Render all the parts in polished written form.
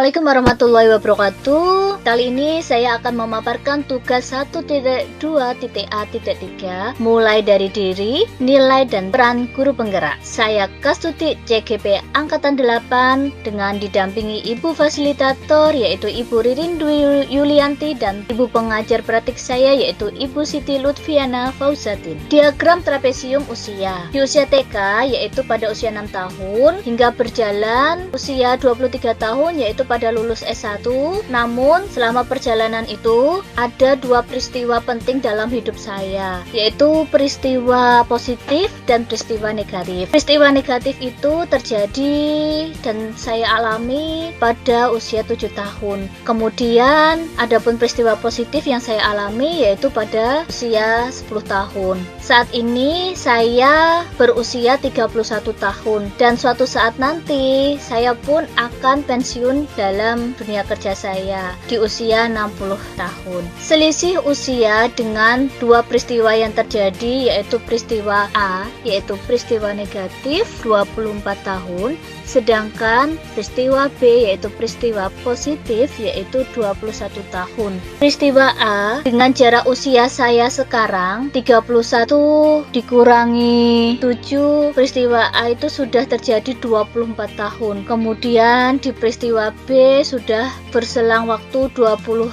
Assalamualaikum warahmatullahi wabarakatuh. Kali ini saya akan memaparkan tugas 1.2.A.3 mulai dari diri, nilai, dan peran guru penggerak. Saya Kastuti CGP Angkatan 8 dengan didampingi Ibu Fasilitator yaitu Ibu Ririn Dwi Yulianti dan Ibu Pengajar Praktik saya yaitu Ibu Siti Lutfiana Fauzatin. Diagram trapesium usia. Di usia TK yaitu pada usia 6 tahun hingga berjalan usia 23 tahun yaitu pada lulus S1. Namun selama perjalanan itu ada dua peristiwa penting dalam hidup saya, yaitu peristiwa positif dan peristiwa negatif. Peristiwa negatif itu terjadi dan saya alami pada usia 7 tahun. Kemudian adapun peristiwa positif yang saya alami yaitu pada usia 10 tahun. Saat ini saya berusia 31 tahun dan suatu saat nanti saya pun akan pensiun dalam dunia kerja saya di usia 60 tahun. Selisih usia dengan dua peristiwa yang terjadi yaitu peristiwa A yaitu peristiwa negatif 24 tahun, sedangkan peristiwa B yaitu peristiwa positif yaitu 21 tahun. Peristiwa A dengan jarak usia saya sekarang 31 dikurangi 7, peristiwa A itu sudah terjadi 24 tahun. Kemudian di peristiwa B sudah berselang waktu 21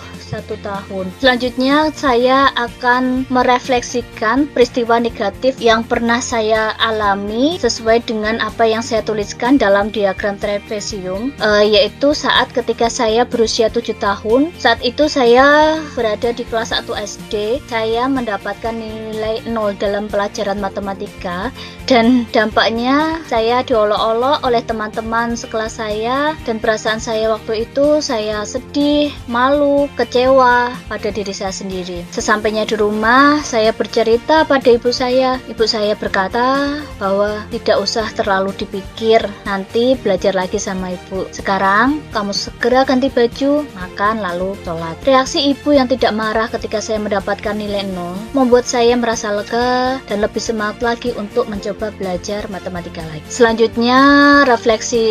tahun. Selanjutnya saya akan merefleksikan peristiwa negatif yang pernah saya alami sesuai dengan apa yang saya tuliskan dalam diagram trapesium, yaitu saat ketika saya berusia 7 tahun. Saat itu saya berada di kelas 1 SD. Saya mendapatkan nilai 0 dalam pelajaran matematika dan dampaknya saya diolok-olok oleh teman-teman sekelas saya dan perasaan saya waktu itu saya sedih, malu, kecewa pada diri saya sendiri. Sesampainya di rumah, saya bercerita pada ibu saya. Ibu saya berkata bahwa tidak usah terlalu dipikir, nanti belajar lagi sama ibu. Sekarang kamu segera ganti baju, makan, lalu sholat. Reaksi ibu yang tidak marah ketika saya mendapatkan nilai 0 membuat saya merasa lega dan lebih semangat lagi untuk mencoba belajar matematika lagi. Selanjutnya, refleksi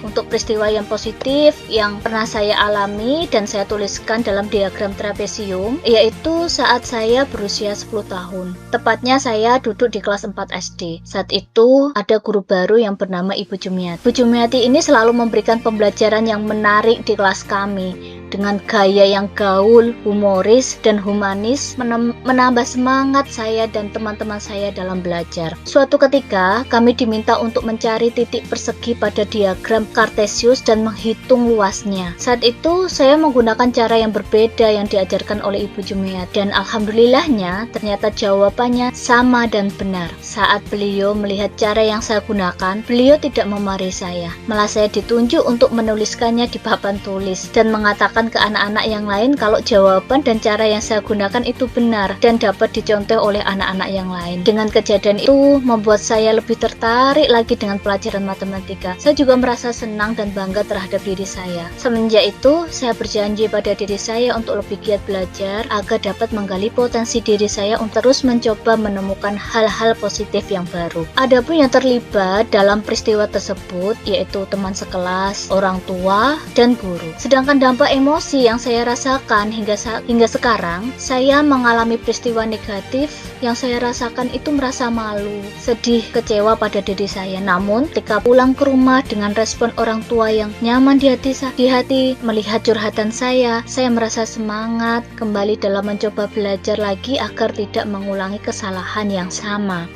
untuk peristiwa yang positif yang pernah saya alami dan saya tuliskan dalam diagram trapesium, yaitu saat saya berusia 10 tahun. Tepatnya saya duduk di kelas 4 SD. Saat itu ada guru baru yang bernama Ibu Jumiati. Ibu Jumiati ini selalu memberikan pembelajaran yang menarik di kelas kami. Dengan gaya yang gaul, humoris, dan humanis menambah semangat saya dan teman-teman saya dalam belajar. Suatu ketika, kami diminta untuk mencari titik persegi pada diagram Kartesius dan menghitung luasnya. Saat itu, saya menggunakan cara yang berbeda yang diajarkan oleh Ibu Jumiat, dan alhamdulillahnya ternyata jawabannya sama dan benar. Saat beliau melihat cara yang saya gunakan, beliau tidak memarahi saya. Malah saya ditunjuk untuk menuliskannya di papan tulis dan mengatakan ke anak-anak yang lain kalau jawaban dan cara yang saya gunakan itu benar dan dapat dicontoh oleh anak-anak yang lain. Dengan kejadian itu membuat saya lebih tertarik lagi dengan pelajaran matematika. Saya juga merasa senang dan bangga terhadap diri saya. Semenjak itu saya berjanji pada diri saya untuk lebih giat belajar agar dapat menggali potensi diri saya untuk terus mencoba menemukan hal-hal positif yang baru. Adapun yang terlibat dalam peristiwa tersebut yaitu teman sekelas, orang tua, dan guru. Sedangkan dampak emosi yang saya rasakan hingga sekarang, saya mengalami peristiwa negatif yang saya rasakan itu merasa malu, sedih, kecewa pada diri saya. Namun, ketika pulang ke rumah dengan respon orang tua yang nyaman di hati melihat curhatan saya merasa semangat kembali dalam mencoba belajar lagi agar tidak mengulangi kesalahan yang sama.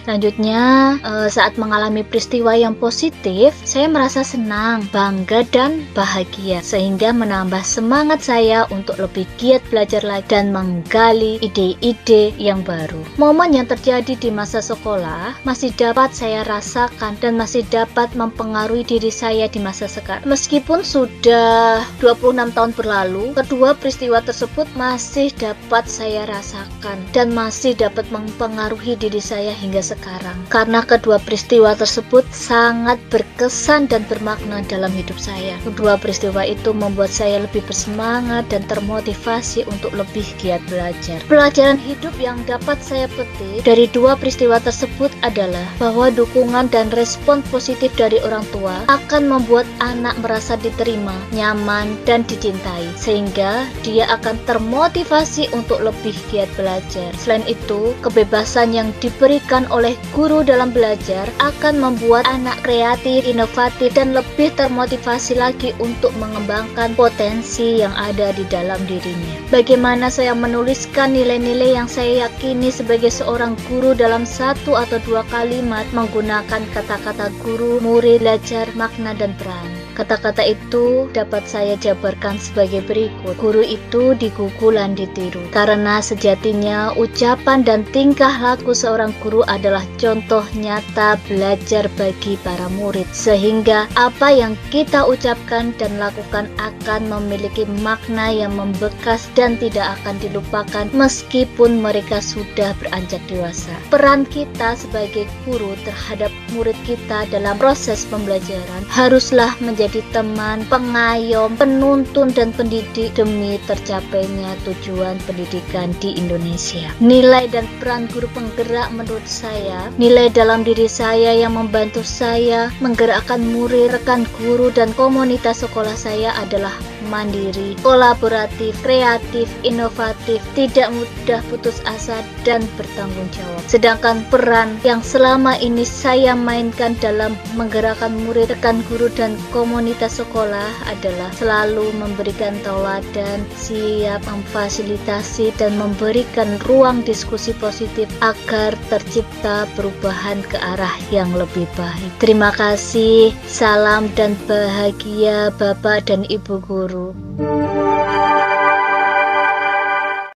Selanjutnya, saat mengalami peristiwa yang positif, saya merasa senang, bangga, dan bahagia sehingga menambah semangat saya untuk lebih giat belajar lagi dan menggali ide-ide yang baru. Momen yang terjadi di masa sekolah masih dapat saya rasakan dan masih dapat mempengaruhi diri saya di masa sekarang. Meskipun sudah 26 tahun berlalu, kedua peristiwa tersebut masih dapat saya rasakan dan masih dapat mempengaruhi diri saya hingga sekarang. sekarang. Karena kedua peristiwa tersebut sangat berkesan dan bermakna dalam hidup saya. Kedua peristiwa itu membuat saya lebih bersemangat dan termotivasi untuk lebih giat belajar. Pelajaran hidup yang dapat saya petik dari dua peristiwa tersebut adalah bahwa dukungan dan respon positif dari orang tua akan membuat anak merasa diterima, nyaman, dan dicintai, sehingga dia akan termotivasi untuk lebih giat belajar. Selain itu, kebebasan yang diberikan oleh guru dalam belajar akan membuat anak kreatif, inovatif, dan lebih termotivasi lagi untuk mengembangkan potensi yang ada di dalam dirinya. Bagaimana saya menuliskan nilai-nilai yang saya yakini sebagai seorang guru dalam satu atau dua kalimat menggunakan kata-kata guru, murid, belajar, makna, dan peran. Kata-kata itu dapat saya jabarkan sebagai berikut. Guru itu digugulan ditiru. Karena sejatinya ucapan dan tingkah laku seorang guru adalah contoh nyata belajar bagi para murid. Sehingga apa yang kita ucapkan dan lakukan akan memiliki makna yang membekas dan tidak akan dilupakan meskipun mereka sudah beranjak dewasa. Peran kita sebagai guru terhadap murid kita dalam proses pembelajaran haruslah menjadi teman, pengayom, penuntun, dan pendidik demi tercapainya tujuan pendidikan di Indonesia. Nilai dan peran guru penggerak menurut saya, nilai dalam diri saya yang membantu saya menggerakkan murid, rekan guru, dan komunitas sekolah saya adalah mandiri, kolaboratif, kreatif, inovatif, tidak mudah putus asa, dan bertanggung jawab. Sedangkan peran yang selama ini saya mainkan dalam menggerakkan murid, rekan guru, dan komunitas sekolah adalah selalu memberikan tauladan, siap memfasilitasi, dan memberikan ruang diskusi positif agar tercipta perubahan ke arah yang lebih baik. Terima kasih, salam dan bahagia Bapak dan Ibu Guru.